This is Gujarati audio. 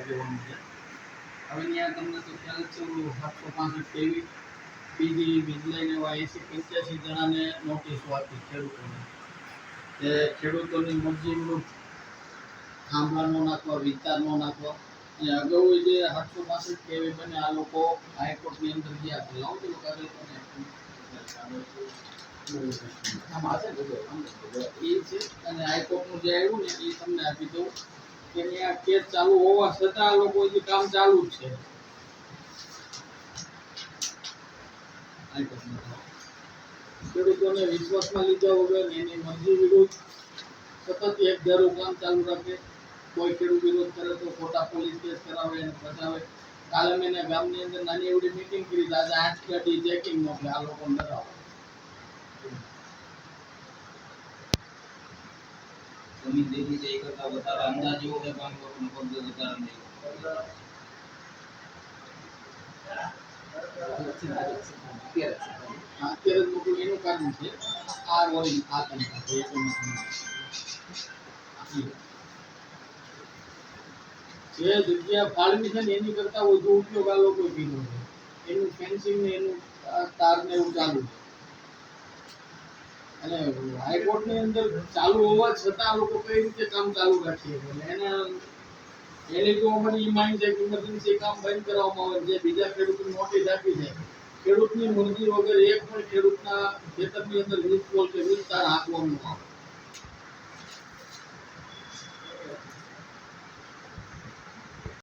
દેવાનું છે. હવે ત્યાં તમને તો ખ્યાલ જ છે 765 કેવી બીજી વીજળીને એવા 80-85 જણાને નોટિસો આપી ખેડૂતોને કે ખેડૂતોની મરજી વિરુદ્ધ થાંભલા નો નાખવા, વિસ્તાર નો નાખવા. અને અગાઉ જે 765 કેવી બને આ લોકો હાઈકોર્ટની અંદર ગયા હતા. લાવો તો કાગળ એ છે અને હાઈકોર્ટનું જે આવ્યું ને એ તમને આપી દઉં કે ત્યાં કેસ ચાલુ હોવા છતાં આ લોકો હજી કામ ચાલુ જ છે. ખેડૂતોને વિશ્વાસમાં લીધા વગર એની મરજી વિરુદ્ધ સતત એક ધારું કામ ચાલુ રાખે. કોઈ ખેડૂત વિરોધ કરે તો ખોટા પોલીસ કેસ કરાવે અને ફસાવે. કાલે મેં ગામની અંદર નાની એવડી મીટિંગ કરી, આજે 8 ગાડી ચેકિંગ મોકલે આ લોકો ડરાવે. જમીન દેવી છે એ કરતા વધારે અંદાજ એવો કે કામ કરવાનું પગલે વધારે નહીં. અત્યારે મોટું એનું કારણ છે આ વોરિંગ આ કંપની જે જગ્યા ફાળવી છે ને એની કરતા વધુ ઉપયોગ આ લોકો કર્યો છે. એનું ફેન્સિંગ ને એનું તાર ને એવું ચાલુ છે. અને હાઈકોર્ટની અંદર ચાલુ હોવા છતાં આ લોકો કઈ રીતે કામ ચાલુ રાખીએ એટલે એની તો અમારી માંગ છે કે ઇમરજન્સી કામ બંધ કરવામાં આવે. જે બીજા ખેડૂતોને નોટિસ આપી છે, ખેડૂતની મરજી વગર એક પણ ખેડૂતના ખેતરની અંદર વીજ પોલ કે વીજ તાર હાંકવામાં આવે.